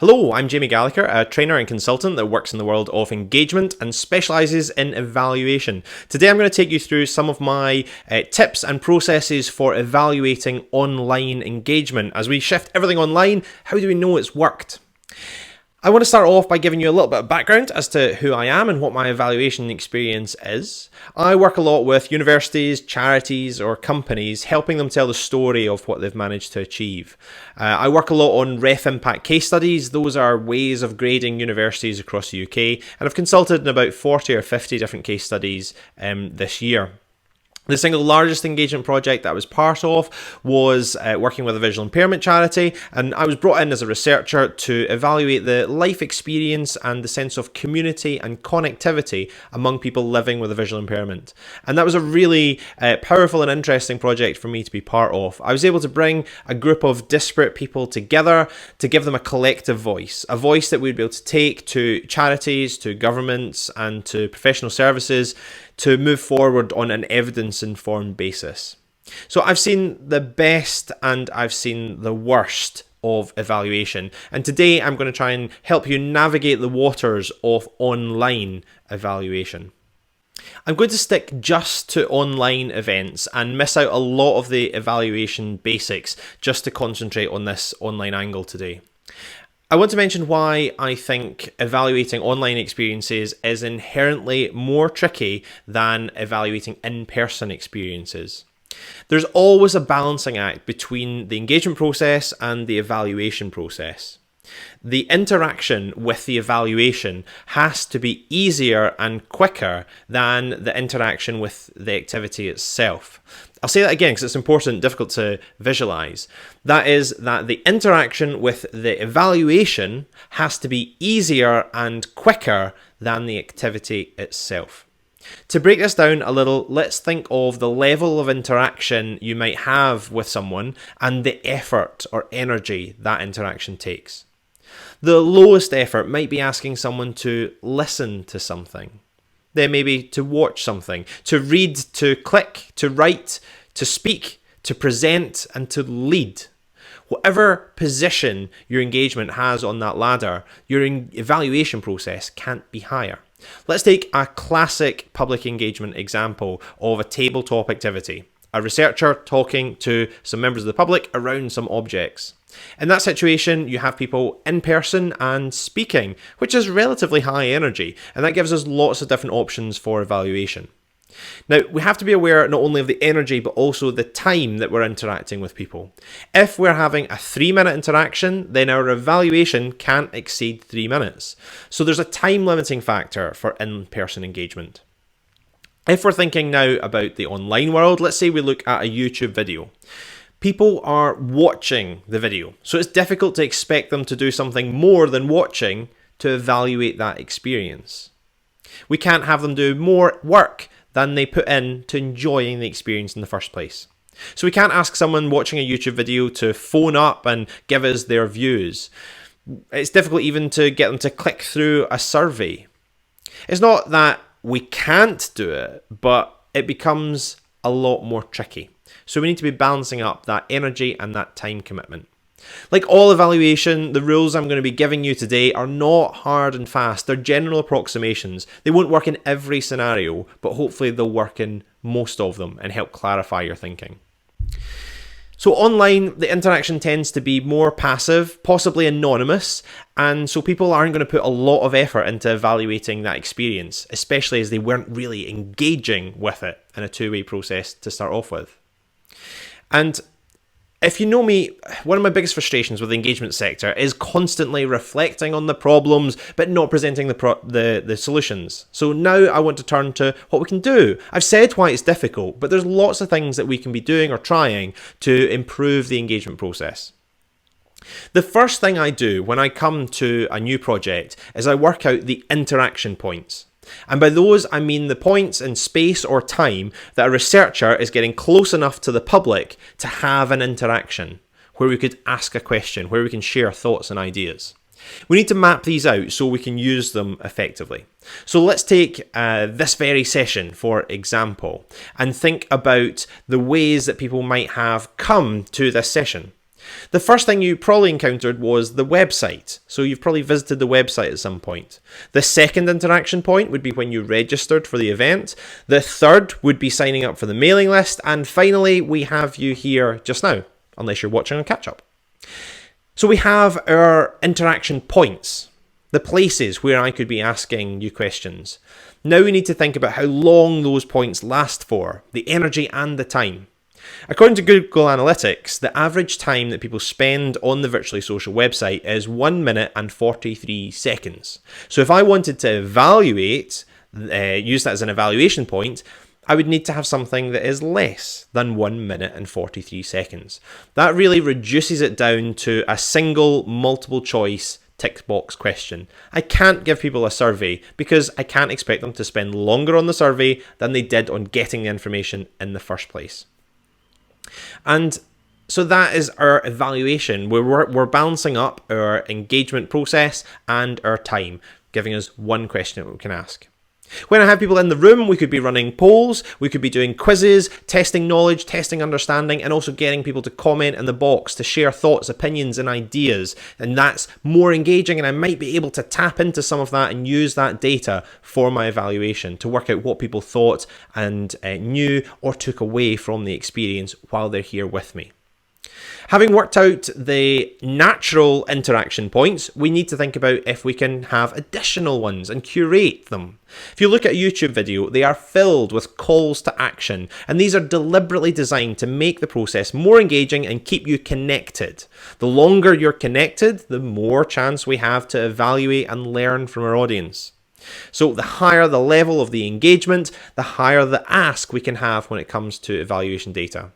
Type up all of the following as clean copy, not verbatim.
Hello, I'm Jamie Gallagher, a trainer and consultant that works in the world of engagement and specialises in evaluation. Today I'm going to take you through some of my tips and processes for evaluating online engagement. As we shift everything online, how do we know it's worked? I want to start off by giving you a little bit of background as to who I am and what my evaluation experience is. I work a lot with universities, charities or companies, helping them tell the story of what they've managed to achieve. I work a lot on ref impact case studies. Those are ways of grading universities across the UK, and I've consulted in about 40 or 50 different case studies this year. The single largest engagement project that I was part of was working with a visual impairment charity, and I was brought in as a researcher to evaluate the life experience and the sense of community and connectivity among people living with a visual impairment. And that was a really powerful and interesting project for me to be part of. I was able to bring a group of disparate people together to give them a collective voice, a voice that we'd be able to take to charities, to governments and to professional services to move forward on an evidence-informed basis. So I've seen the best and I've seen the worst of evaluation. And today I'm going to try and help you navigate the waters of online evaluation. I'm going to stick just to online events and miss out a lot of the evaluation basics just to concentrate on this online angle today. I want to mention why I think evaluating online experiences is inherently more tricky than evaluating in-person experiences. There's always a balancing act between the engagement process and the evaluation process. The interaction with the evaluation has to be easier and quicker than the interaction with the activity itself. I'll say that again because it's important, difficult to visualize. That is that the interaction with the evaluation has to be easier and quicker than the activity itself. To break this down a little, let's think of the level of interaction you might have with someone and the effort or energy that interaction takes. The lowest effort might be asking someone to listen to something. Then maybe to watch something, to read, to click, to write, to speak, to present, and to lead. Whatever position your engagement has on that ladder, your evaluation process can't be higher. Let's take a classic public engagement example of a tabletop activity. A researcher talking to some members of the public around some objects. In that situation, you have people in person and speaking, which is relatively high energy, and that gives us lots of different options for evaluation. Now, we have to be aware not only of the energy, but also the time that we're interacting with people. If we're having a 3-minute interaction, then our evaluation can't exceed 3 minutes. So there's a time limiting factor for in-person engagement. If we're thinking now about the online world, let's say we look at a YouTube video. People are watching the video, so it's difficult to expect them to do something more than watching to evaluate that experience. We can't have them do more work than they put in to enjoying the experience in the first place. So we can't ask someone watching a YouTube video to phone up and give us their views. It's difficult even to get them to click through a survey. It's not that we can't do it, but it becomes a lot more tricky. So we need to be balancing up that energy and that time commitment. Like all evaluation, the rules I'm going to be giving you today are not hard and fast. They're general approximations. They won't work in every scenario, but hopefully they'll work in most of them and help clarify your thinking. So online, the interaction tends to be more passive, possibly anonymous, and so people aren't going to put a lot of effort into evaluating that experience, especially as they weren't really engaging with it in a two-way process to start off with. And if you know me, one of my biggest frustrations with the engagement sector is constantly reflecting on the problems but not presenting the solutions. So now I want to turn to what we can do. I've said why it's difficult, but there's lots of things that we can be doing or trying to improve the engagement process. The first thing I do when I come to a new project is I work out the interaction points. And by those, I mean the points in space or time that a researcher is getting close enough to the public to have an interaction, where we could ask a question, where we can share thoughts and ideas. We need to map these out so we can use them effectively. So let's take this very session, for example, and think about the ways that people might have come to this session. The first thing you probably encountered was the website. So you've probably visited the website at some point. The second interaction point would be when you registered for the event. The third would be signing up for the mailing list. And finally, we have you here just now, unless you're watching on catch up. So we have our interaction points, the places where I could be asking you questions. Now we need to think about how long those points last for, the energy and the time. According to Google Analytics, the average time that people spend on the Virtually Social website is 1 minute and 43 seconds. So if I wanted to evaluate, use that as an evaluation point, I would need to have something that is less than 1 minute and 43 seconds. That really reduces it down to a single multiple choice tick box question. I can't give people a survey because I can't expect them to spend longer on the survey than they did on getting the information in the first place. And so that is our evaluation, where we're balancing up our engagement process and our time, giving us one question that we can ask. When I have people in the room, we could be running polls, we could be doing quizzes, testing knowledge, testing understanding, and also getting people to comment in the box, to share thoughts, opinions, and ideas. And that's more engaging, and I might be able to tap into some of that and use that data for my evaluation to work out what people thought and knew or took away from the experience while they're here with me. Having worked out the natural interaction points, we need to think about if we can have additional ones and curate them. If you look at a YouTube video, they are filled with calls to action, and these are deliberately designed to make the process more engaging and keep you connected. The longer you're connected, the more chance we have to evaluate and learn from our audience. So the higher the level of the engagement, the higher the ask we can have when it comes to evaluation data.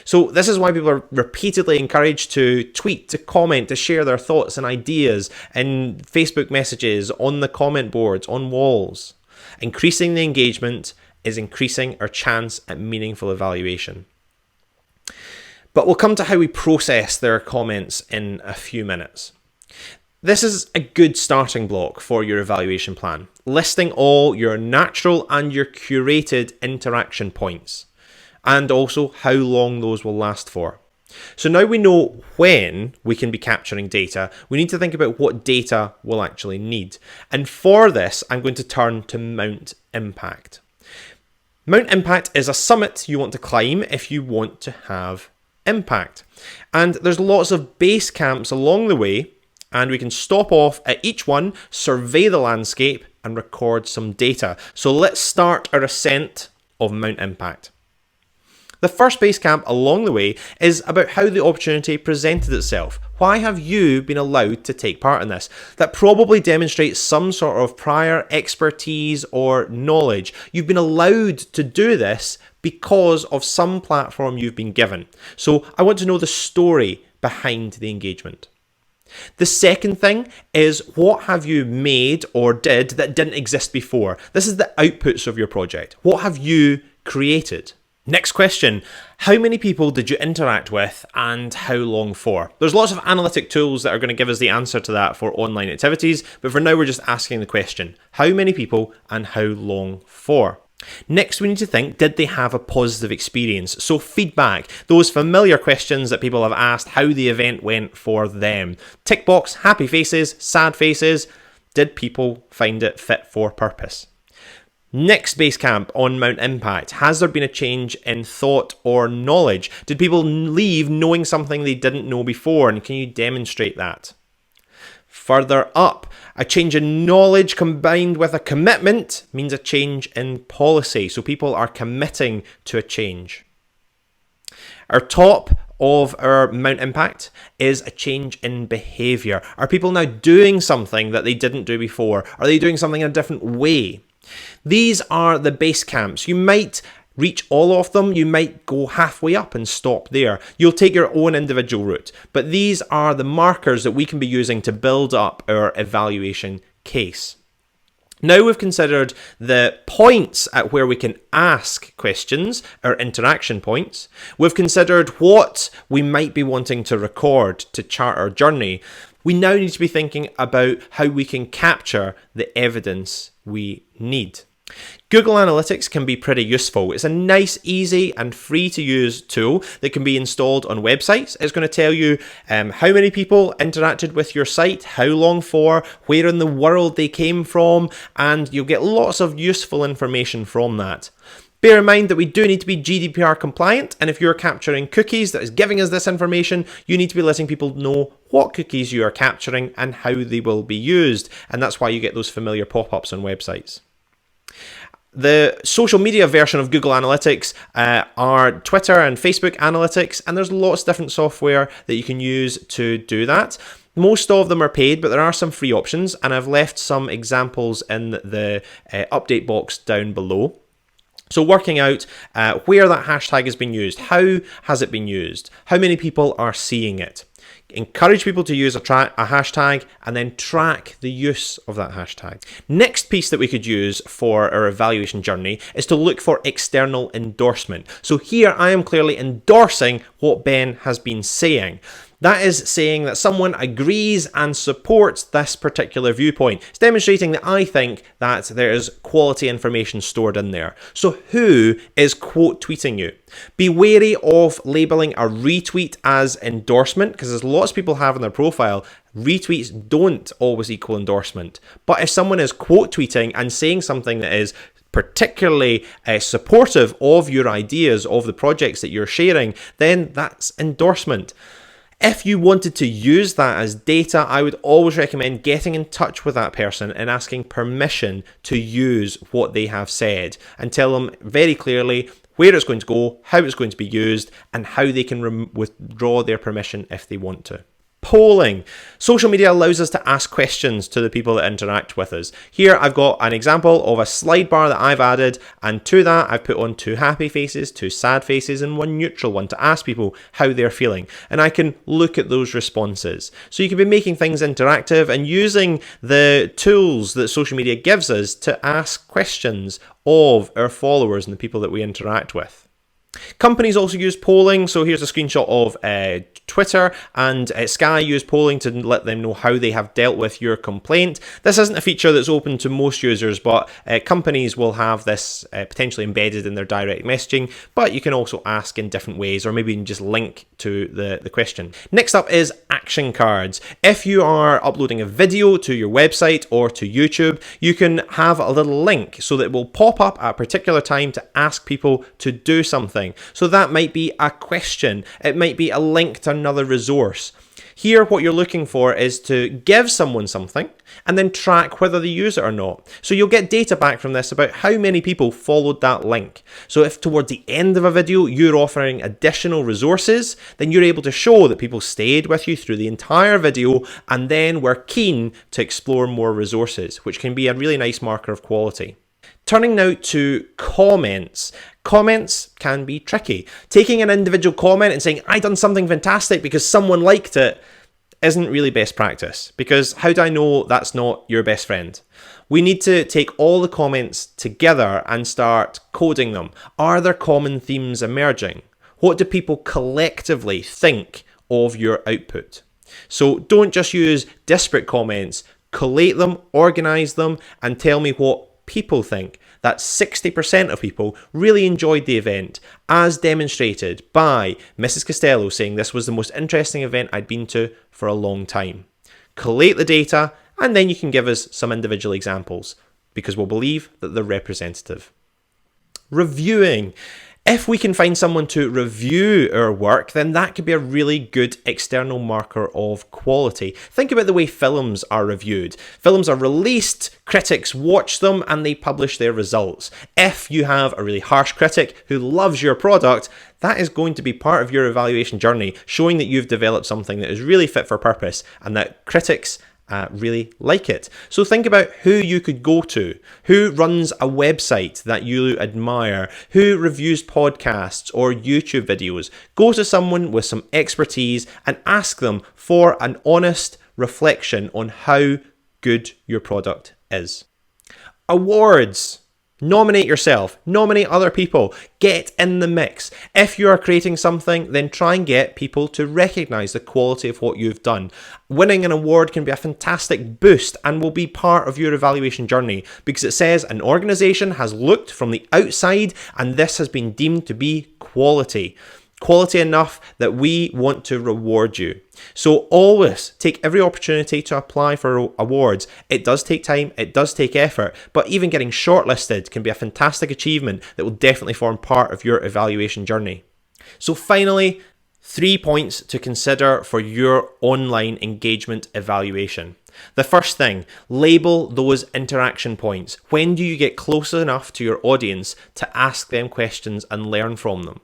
So this is why people are repeatedly encouraged to tweet, to comment, to share their thoughts and ideas in Facebook messages, on the comment boards, on walls. Increasing the engagement is increasing our chance at meaningful evaluation. But we'll come to how we process their comments in a few minutes. This is a good starting block for your evaluation plan, listing all your natural and your curated interaction points, and also how long those will last for. So now we know when we can be capturing data, we need to think about what data we'll actually need. And for this, I'm going to turn to Mount Impact. Mount Impact is a summit you want to climb if you want to have impact. And there's lots of base camps along the way, and we can stop off at each one, survey the landscape, and record some data. So let's start our ascent of Mount Impact. The first base camp along the way is about how the opportunity presented itself. Why have you been allowed to take part in this? That probably demonstrates some sort of prior expertise or knowledge. You've been allowed to do this because of some platform you've been given. So I want to know the story behind the engagement. The second thing is, what have you made or did that didn't exist before? This is the outputs of your project. What have you created? Next question, how many people did you interact with and how long for? There's lots of analytic tools that are going to give us the answer to that for online activities, but for now we're just asking the question, how many people and how long for? Next, we need to think, did they have a positive experience? So feedback, those familiar questions that people have asked how the event went for them. Tick box, happy faces, sad faces. Did people find it fit for purpose? Next base camp on Mount Impact, has there been a change in thought or knowledge? Did people leave knowing something they didn't know before, and can you demonstrate that? Further up, a change in knowledge combined with a commitment means a change in policy, so people are committing to a change. Our top of our Mount Impact is a change in behaviour. Are people now doing something that they didn't do before? Are they doing something in a different way? These are the base camps. You might reach all of them, you might go halfway up and stop there. You'll take your own individual route, but these are the markers that we can be using to build up our evaluation case. Now we've considered the points at where we can ask questions, our interaction points. We've considered what we might be wanting to record to chart our journey. We now need to be thinking about how we can capture the evidence we need. Google Analytics can be pretty useful. It's a nice, easy and free to use tool that can be installed on websites. It's going to tell you how many people interacted with your site, how long for, where in the world they came from, and you'll get lots of useful information from that. Bear in mind that we do need to be GDPR compliant, and if you're capturing cookies that is giving us this information, you need to be letting people know what cookies you are capturing and how they will be used, and that's why you get those familiar pop-ups on websites. The social media version of Google Analytics are Twitter and Facebook Analytics, and there's lots of different software that you can use to do that. Most of them are paid, but there are some free options, and I've left some examples in the update box down below. So working out where that hashtag has been used, how has it been used, how many people are seeing it. Encourage people to use a hashtag and then track the use of that hashtag. Next piece that we could use for our evaluation journey is to look for external endorsement. So here I am clearly endorsing what Ben has been saying. That is saying that someone agrees and supports this particular viewpoint. It's demonstrating that I think that there is quality information stored in there. So who is quote tweeting you? Be wary of labeling a retweet as endorsement, because as lots of people have in their profile, retweets don't always equal endorsement. But if someone is quote tweeting and saying something that is particularly supportive of your ideas, of the projects that you're sharing, then that's endorsement. If you wanted to use that as data, I would always recommend getting in touch with that person and asking permission to use what they have said, and tell them very clearly where it's going to go, how it's going to be used, and how they can withdraw their permission if they want to. Polling. Social media allows us to ask questions to the people that interact with us. Here I've got an example of a slide bar that I've added, and to that I've put on 2 happy faces, 2 sad faces, and 1 neutral one to ask people how they're feeling. And I can look at those responses. So you can be making things interactive and using the tools that social media gives us to ask questions of our followers and the people that we interact with. Companies also use polling, so here's a screenshot of Twitter, and Sky use polling to let them know how they have dealt with your complaint. This isn't a feature that's open to most users, but companies will have this potentially embedded in their direct messaging, but you can also ask in different ways, or maybe you can just link to the question. Next up is action cards. If you are uploading a video to your website or to YouTube, you can have a little link so that it will pop up at a particular time to ask people to do something. So that might be a question, it might be a link to another resource. Here what you're looking for is to give someone something and then track whether they use it or not. So you'll get data back from this about how many people followed that link. So if towards the end of a video you're offering additional resources, then you're able to show that people stayed with you through the entire video and then were keen to explore more resources, which can be a really nice marker of quality. Turning now to comments. Comments can be tricky. Taking an individual comment and saying, I done something fantastic because someone liked it, isn't really best practice, because how do I know that's not your best friend? We need to take all the comments together and start coding them. Are there common themes emerging? What do people collectively think of your output? So don't just use disparate comments, collate them, organize them, and tell me what people think. That 60% of people really enjoyed the event, as demonstrated by Mrs. Costello saying this was the most interesting event I'd been to for a long time. Collate the data, and then you can give us some individual examples, because we'll believe that they're representative. Reviewing. If we can find someone to review our work, then that could be a really good external marker of quality. Think about the way films are reviewed. Films are released, critics watch them, and they publish their results. If you have a really harsh critic who loves your product, that is going to be part of your evaluation journey, showing that you've developed something that is really fit for purpose and that critics really like it. So think about who you could go to, who runs a website that you admire, who reviews podcasts or YouTube videos. Go to someone with some expertise and ask them for an honest reflection on how good your product is. Awards. Nominate yourself, nominate other people, get in the mix. If you are creating something, then try and get people to recognize the quality of what you've done. Winning an award can be a fantastic boost and will be part of your evaluation journey because it says an organization has looked from the outside and this has been deemed to be quality. Quality enough that we want to reward you. So always take every opportunity to apply for awards. It does take time, it does take effort, but even getting shortlisted can be a fantastic achievement that will definitely form part of your evaluation journey. So finally, 3 points to consider for your online engagement evaluation. The first thing, label those interaction points. When do you get close enough to your audience to ask them questions and learn from them?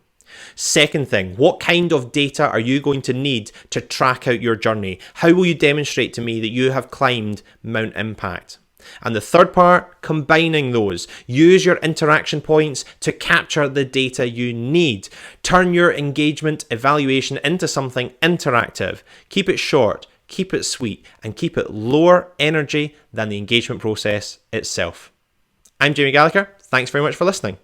Second thing, what kind of data are you going to need to track out your journey? How will you demonstrate to me that you have climbed Mount Impact? And the third part, combining those. Use your interaction points to capture the data you need. Turn your engagement evaluation into something interactive. Keep it short, keep it sweet, and keep it lower energy than the engagement process itself. I'm Jamie Gallagher. Thanks very much for listening.